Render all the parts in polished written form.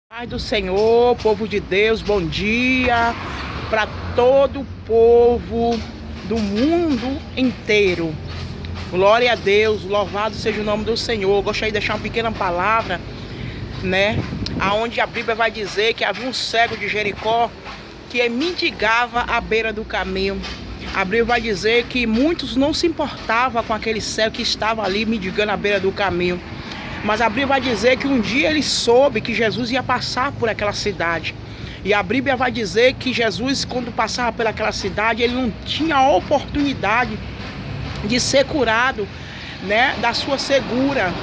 Paz do Senhor, povo de Deus, bom dia para todo o povo do mundo inteiro. Glória a Deus, louvado seja o nome do Senhor. Gostaria de deixar uma pequena palavra, aonde a Bíblia vai dizer que havia um cego de Jericó que mendigava à beira do caminho. A Bíblia vai dizer que muitos não se importavam com aquele cego que estava ali mendigando à beira do caminho. Mas a Bíblia vai dizer que um dia ele soube que Jesus ia passar por aquela cidade. E a Bíblia vai dizer que Jesus, quando passava pelaquela cidade, ele não tinha a oportunidade de ser curado, da sua cegura.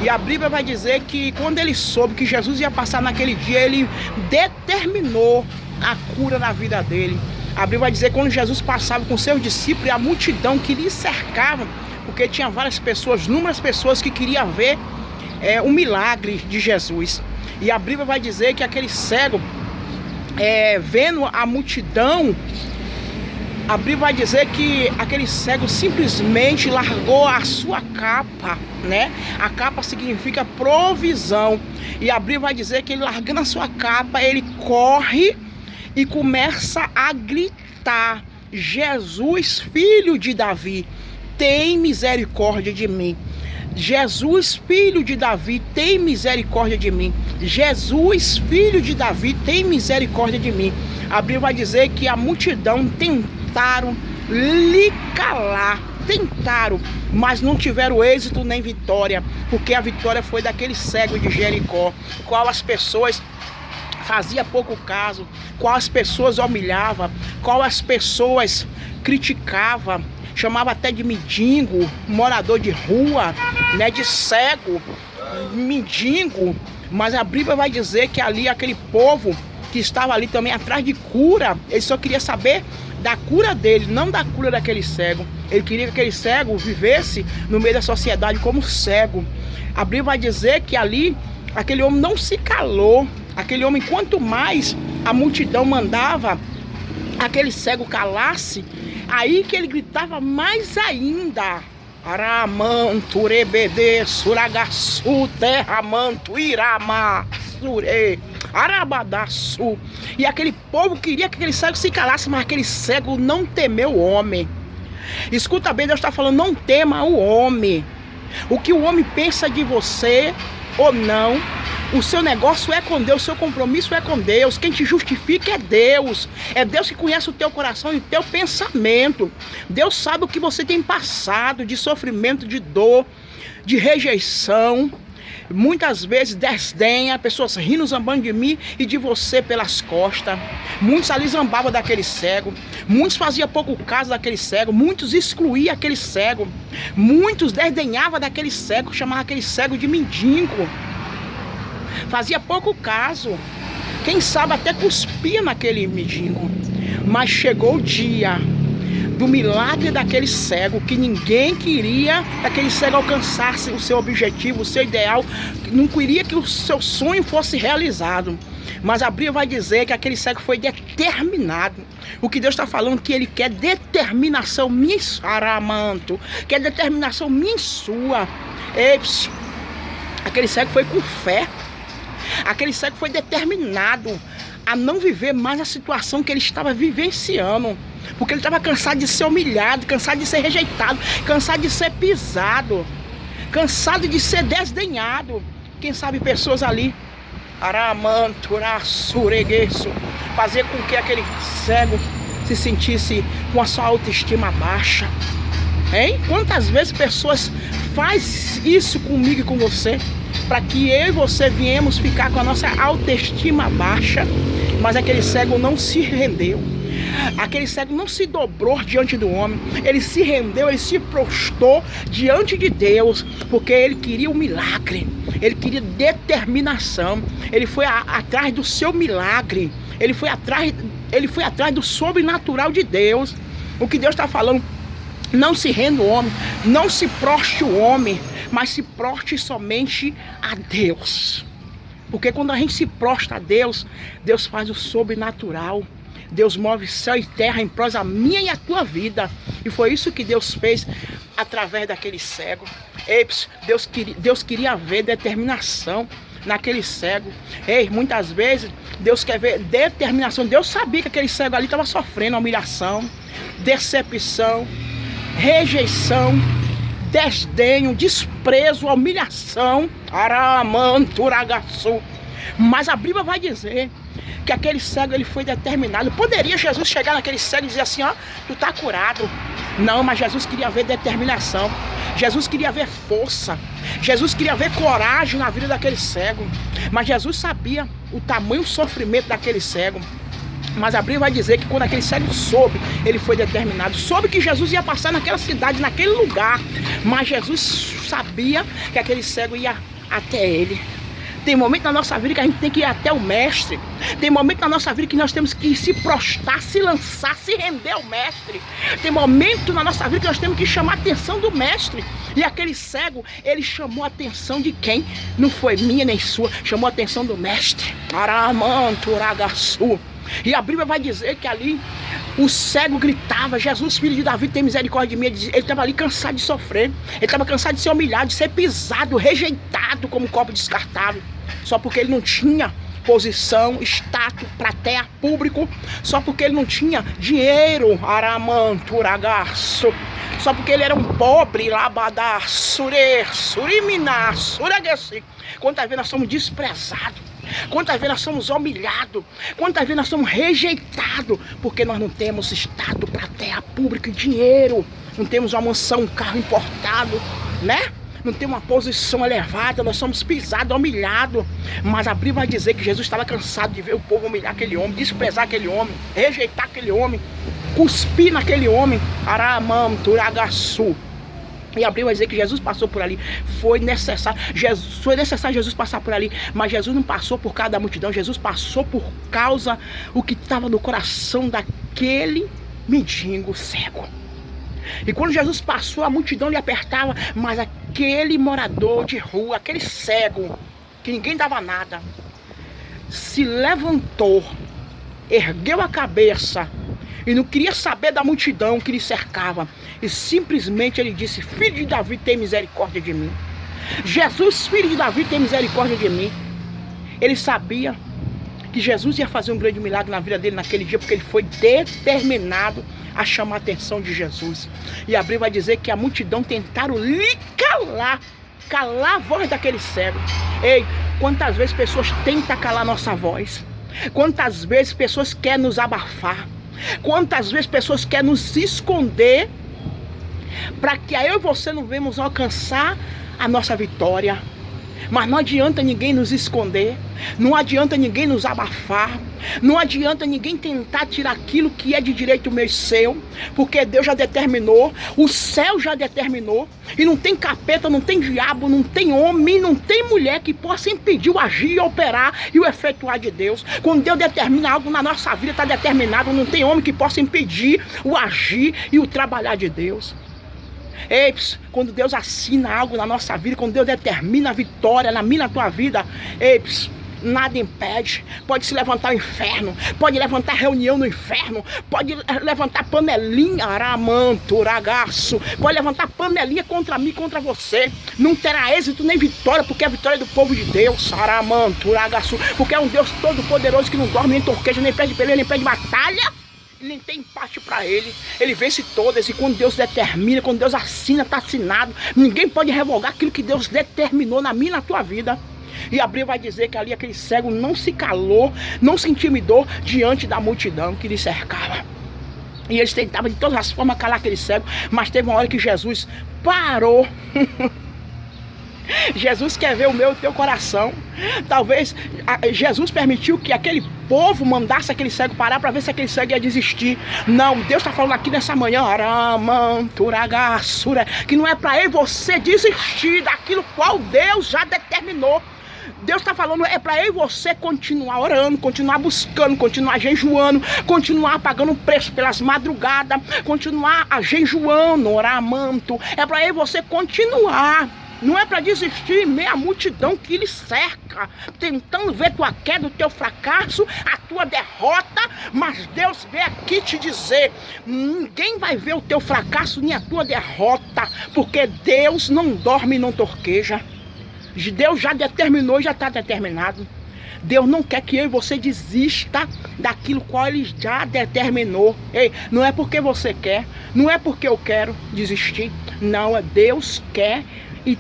E a Bíblia vai dizer que quando ele soube que Jesus ia passar naquele dia, ele determinou a cura na vida dele. A Bíblia vai dizer que quando Jesus passava com seus discípulos e a multidão que lhe cercava, porque tinha várias pessoas, inúmeras pessoas que queriam ver o milagre de Jesus. E a Bíblia vai dizer que aquele cego, vendo a multidão, a Bíblia vai dizer que aquele cego simplesmente largou a sua capa, A capa significa provisão. E a Bíblia vai dizer que ele, largando a sua capa, ele corre e começa a gritar: Jesus, filho de Davi, tem misericórdia de mim. Jesus, filho de Davi, tem misericórdia de mim. Jesus, filho de Davi, tem misericórdia de mim. A Bíblia vai dizer que a multidão tentaram lhe calar, mas não tiveram êxito nem vitória, porque a vitória foi daquele cego de Jericó, qual as pessoas fazia pouco caso, qual as pessoas humilhava, qual as pessoas criticava, chamava até de mendigo, morador de rua, de cego, mendigo. Mas a Bíblia vai dizer que ali aquele povo que estava ali também atrás de cura, ele só queria saber da cura dele, não da cura daquele cego. Ele queria que aquele cego vivesse no meio da sociedade como cego. A Bíblia vai dizer que ali aquele homem não se calou. Aquele homem, quanto mais a multidão mandava aquele cego calasse, aí que ele gritava mais ainda: Aramanto, rebede, suragassu, terramanto, irama, sure, arabadaçu. E aquele povo queria que aquele cego se calasse, mas aquele cego não temeu o homem. Escuta bem, Deus está falando: não tema o homem. O que o homem pensa de você ou não, o seu negócio é com Deus, o seu compromisso é com Deus. Quem te justifica é Deus. É Deus que conhece o teu coração e o teu pensamento. Deus sabe o que você tem passado de sofrimento, de dor, de rejeição. Muitas vezes desdenha, pessoas rindo, zambando de mim e de você pelas costas. Muitos ali zambavam daquele cego. Muitos faziam pouco caso daquele cego. Muitos excluíam aquele cego. Muitos desdenhavam daquele cego, chamavam aquele cego de mendigo. Fazia pouco caso, quem sabe até cuspia naquele mendigo. Mas chegou o dia do milagre daquele cego, que ninguém queria que aquele cego alcançasse o seu objetivo, o seu ideal, não queria que o seu sonho fosse realizado. Mas a Bíblia vai dizer que aquele cego foi determinado. O que Deus está falando, que Ele quer determinação minha, Aramanto, quer determinação minha e sua. Aquele cego foi com fé. Aquele cego foi determinado a não viver mais a situação que ele estava vivenciando, porque ele estava cansado de ser humilhado, cansado de ser rejeitado, cansado de ser pisado, cansado de ser desdenhado. Quem sabe pessoas ali, fazer com que aquele cego se sentisse com a sua autoestima baixa. Quantas vezes pessoas faz isso comigo e com você, para que eu e você viemos ficar com a nossa autoestima baixa? Mas aquele cego não se rendeu. Aquele cego não se dobrou diante do homem. Ele se rendeu, ele se prostrou diante de Deus, porque ele queria um milagre. Ele queria determinação. Ele foi atrás do seu milagre. Ele foi atrás do sobrenatural de Deus. O que Deus está falando: não se renda o homem, não se prostre o homem, mas se prostre somente a Deus. Porque quando a gente se prostra a Deus, Deus faz o sobrenatural. Deus move céu e terra em prol da minha e a tua vida. E foi isso que Deus fez através daquele cego. Deus queria ver determinação. naquele cego. Ei, muitas vezes Deus quer ver determinação. Deus sabia que aquele cego ali estava sofrendo humilhação, decepção, rejeição, desdenho, desprezo, humilhação. Aramanturagaçu. Mas a Bíblia vai dizer que aquele cego ele foi determinado. Poderia Jesus chegar naquele cego e dizer assim, ó, tu tá curado. Não, mas Jesus queria ver determinação. Jesus queria ver força. Jesus queria ver coragem na vida daquele cego. Mas Jesus sabia o tamanho sofrimento daquele cego. Mas a Bíblia vai dizer que quando aquele cego soube, ele foi determinado. Soube que Jesus ia passar naquela cidade, naquele lugar. Mas Jesus sabia que aquele cego ia até ele. Tem momento na nossa vida que a gente tem que ir até o mestre. Tem momento na nossa vida que nós temos que se prostrar, se lançar, se render ao mestre. Tem momento na nossa vida que nós temos que chamar a atenção do mestre. E aquele cego, ele chamou a atenção de quem? Não foi minha nem sua, chamou a atenção do mestre. Aramanturagaçu. E a Bíblia vai dizer que ali o cego gritava, Jesus, filho de Davi, tem misericórdia de mim. Ele estava ali cansado de sofrer. Ele estava cansado de ser humilhado, de ser pisado, rejeitado como copo descartável. Só porque ele não tinha posição, status, plateia, público. Só porque ele não tinha dinheiro. Aramanturagaço. Só porque ele era um pobre. Labadá, sure, suriminá, suregueci. Quantas vezes nós somos desprezados. Quantas vezes nós somos humilhados. Quantas vezes nós somos rejeitados. Porque nós não temos status, plateia, público e dinheiro. Não temos uma mansão, um carro importado, né? Não tem uma posição elevada, nós somos pisados, humilhados. Mas a Bíblia vai dizer que Jesus estava cansado de ver o povo humilhar aquele homem, desprezar aquele homem, rejeitar aquele homem, cuspir naquele homem. Aramanturagaçu. E a Bíblia vai dizer que Jesus passou por ali. Foi necessário Jesus passar por ali. Mas Jesus não passou por causa da multidão. Jesus passou por causa do que estava no coração daquele mendigo cego. E quando Jesus passou, a multidão lhe apertava. Mas aquele morador de rua, aquele cego, que ninguém dava nada, se levantou, ergueu a cabeça e não queria saber da multidão que lhe cercava. E simplesmente ele disse, filho de Davi, tem misericórdia de mim. Jesus, filho de Davi, tem misericórdia de mim. Ele sabia que Jesus ia fazer um grande milagre na vida dele naquele dia, porque ele foi determinado a chamar a atenção de Jesus. E a Bíblia vai dizer que a multidão tentaram lhe calar a voz daquele cego. Ei, quantas vezes pessoas tentam calar nossa voz? Quantas vezes pessoas querem nos abafar? Quantas vezes pessoas querem nos esconder para que eu e você não venhamos alcançar a nossa vitória? Mas não adianta ninguém nos esconder, não adianta ninguém nos abafar, não adianta ninguém tentar tirar aquilo que é de direito meu e seu, porque Deus já determinou, o céu já determinou, e não tem capeta, não tem diabo, não tem homem, não tem mulher que possa impedir o agir, o operar e o efetuar de Deus. Quando Deus determina algo na nossa vida, está determinado, não tem homem que possa impedir o agir e o trabalhar de Deus. Ei, quando Deus assina algo na nossa vida, quando Deus determina a vitória na minha, na tua vida, ei, nada impede. Pode se levantar o inferno, pode levantar reunião no inferno, pode levantar panelinha, aramanturagaço, pode levantar panelinha contra mim, contra você. Não terá êxito nem vitória, porque é a vitória do povo de Deus, aramanturagaço, porque é um Deus todo poderoso que não dorme, nem torqueja, nem perde peleia, nem perde batalha. Nem tem parte para ele. Ele vence todas. E quando Deus determina, quando Deus assina, está assinado. Ninguém pode revogar aquilo que Deus determinou na minha, na tua vida. E a Bíblia vai dizer que ali aquele cego não se calou, não se intimidou diante da multidão que lhe cercava. E eles tentavam de todas as formas calar aquele cego. Mas teve uma hora que Jesus parou. Jesus quer ver o meu e o teu coração. Talvez Jesus permitiu que aquele povo mandasse aquele cego parar para ver se aquele cego ia desistir. Não, Deus está falando aqui nessa manhã, que não é para eu e você desistir daquilo qual Deus já determinou. Deus está falando, é para eu e você continuar orando, continuar buscando, continuar jejuando, continuar pagando preço pelas madrugadas, continuar jejuando, oramanto. É para eu e você continuar. Não é para desistir em meio à multidão que lhe cerca, tentando ver tua queda, o teu fracasso, a tua derrota. Mas Deus veio aqui te dizer, ninguém vai ver o teu fracasso nem a tua derrota, porque Deus não dorme e não torqueja. Deus já determinou, já está determinado. Deus não quer que eu e você desista daquilo qual Ele já determinou. Ei, não é porque você quer, não é porque eu quero desistir. Não, é Deus quer e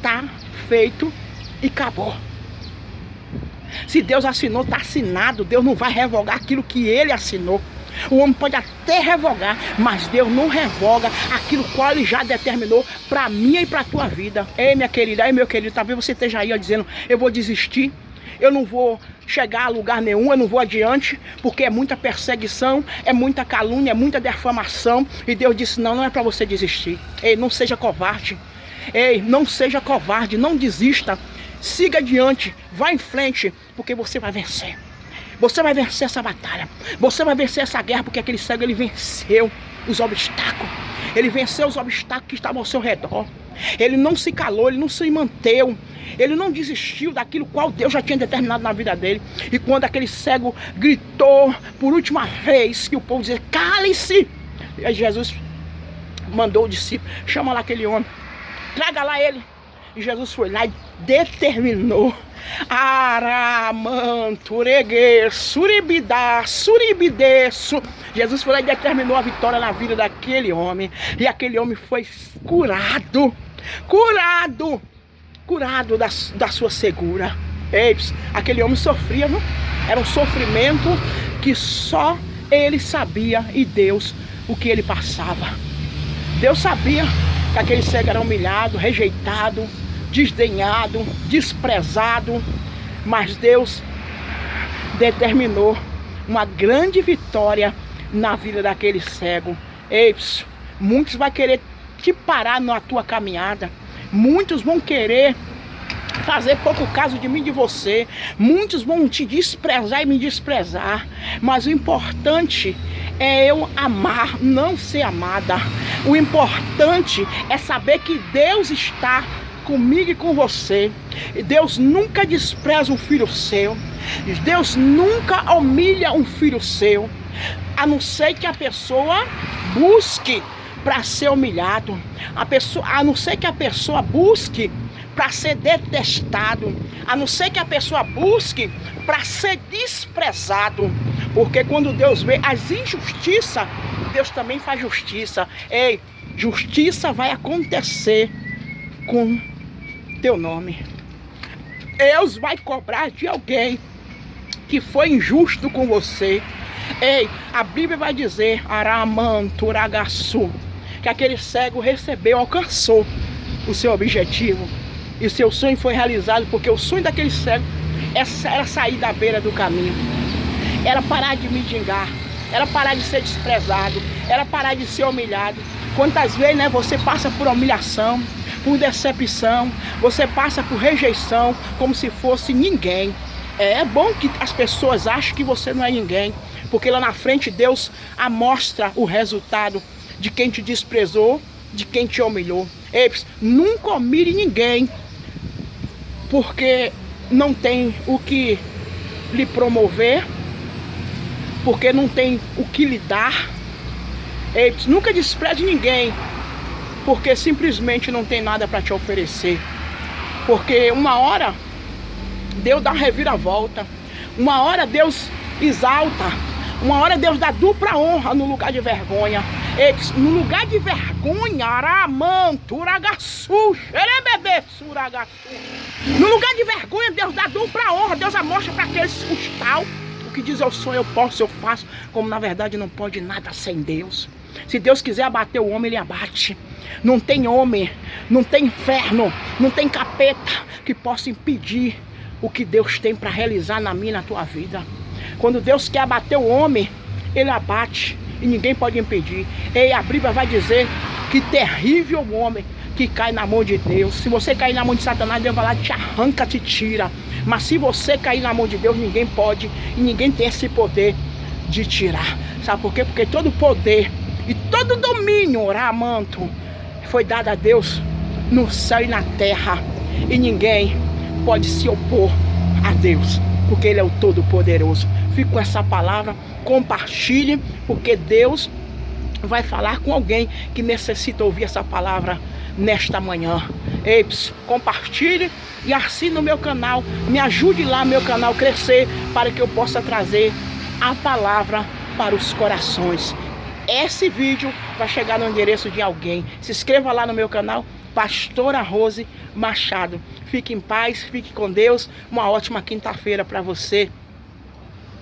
tá feito e acabou. Se Deus assinou, está assinado. Deus não vai revogar aquilo que Ele assinou. O homem pode até revogar, mas Deus não revoga aquilo qual Ele já determinou para mim e para a tua vida. Ei, minha querida, ei, meu querido, talvez você esteja aí ó, dizendo, eu vou desistir. Eu não vou chegar a lugar nenhum, eu não vou adiante, porque é muita perseguição, é muita calúnia, é muita defamação. E Deus disse, não, não é para você desistir. Ei, não seja covarde. Ei, não seja covarde, não desista. Siga adiante, vá em frente, porque você vai vencer. Você vai vencer essa batalha. Você vai vencer essa guerra, porque aquele cego, ele venceu os obstáculos. Ele venceu os obstáculos que estavam ao seu redor. Ele não se calou, ele não se manteve. Ele não desistiu daquilo qual Deus já tinha determinado na vida dele. E quando aquele cego gritou por última vez, que o povo dizia, cale-se. E Jesus mandou o discípulo, chama lá aquele homem, traga lá ele. E Jesus foi lá e determinou. Aramanturegue, suribidá, suribideço. Jesus foi lá e determinou a vitória na vida daquele homem. E aquele homem foi curado. Curado da sua cegueira. Eis, aquele homem sofria, não? Era um sofrimento que só ele sabia e Deus o que ele passava. Deus sabia que aquele cego era humilhado, rejeitado, desdenhado, desprezado, mas Deus determinou uma grande vitória na vida daquele cego. Eis, muitos vão querer te parar na tua caminhada. Muitos vão querer fazer pouco caso de mim e de você. Muitos vão te desprezar e me desprezar. Mas o importante é eu amar, não ser amada. O importante é saber que Deus está comigo e com você. E Deus nunca despreza um filho seu. Deus nunca humilha um filho seu. A não ser que a pessoa busque para ser humilhado, a não ser que a pessoa busque para ser detestado, a não ser que a pessoa busque para ser desprezado, porque quando Deus vê as injustiças, Deus também faz justiça. Ei, justiça vai acontecer com teu nome. Deus vai cobrar de alguém que foi injusto com você. Ei, a Bíblia vai dizer, Aramanturagaçu, que aquele cego recebeu, alcançou o seu objetivo. E o seu sonho foi realizado, porque o sonho daquele cego era sair da beira do caminho. Era parar de mendigar, era parar de ser desprezado, era parar de ser humilhado. Quantas vezes, né, você passa por humilhação, por decepção, você passa por rejeição, como se fosse ninguém. É bom que as pessoas achem que você não é ninguém, porque lá na frente Deus mostra o resultado de quem te desprezou, de quem te humilhou. Ei, nunca humilhe ninguém, porque não tem o que lhe promover, porque não tem o que lhe dar. Ei, nunca despreze ninguém, porque simplesmente não tem nada para te oferecer. Porque uma hora Deus dá uma reviravolta, uma hora Deus exalta, uma hora Deus dá dupla honra no lugar de vergonha. Ei, no lugar de vergonha, Aramanturagaçu, xerebebê-suragaçu. No lugar de vergonha, Deus dá dupla honra. Deus mostra para aqueles os tal, o que diz eu sou, eu posso, eu faço, como na verdade não pode nada sem Deus. Se Deus quiser abater o homem, Ele abate. Não tem homem, não tem inferno, não tem capeta que possa impedir o que Deus tem para realizar na minha e na tua vida. Quando Deus quer abater o homem, Ele abate e ninguém pode impedir. E a Bíblia vai dizer que terrível o homem que cai na mão de Deus. Se você cair na mão de Satanás, Deus vai lá, te arranca, te tira. Mas se você cair na mão de Deus, ninguém pode e ninguém tem esse poder de tirar. Sabe por quê? Porque todo poder e todo domínio, Oramanto, foi dado a Deus no céu e na terra. E ninguém pode se opor a Deus, porque Ele é o Todo-Poderoso. Fique com essa palavra, compartilhe, porque Deus vai falar com alguém que necessita ouvir essa palavra nesta manhã. Compartilhe e assine o meu canal. Me ajude lá, meu canal crescer, para que eu possa trazer a palavra para os corações. Esse vídeo vai chegar no endereço de alguém. Se inscreva lá no meu canal, Pastora Rose Machado. Fique em paz, fique com Deus. Uma ótima quinta-feira para você.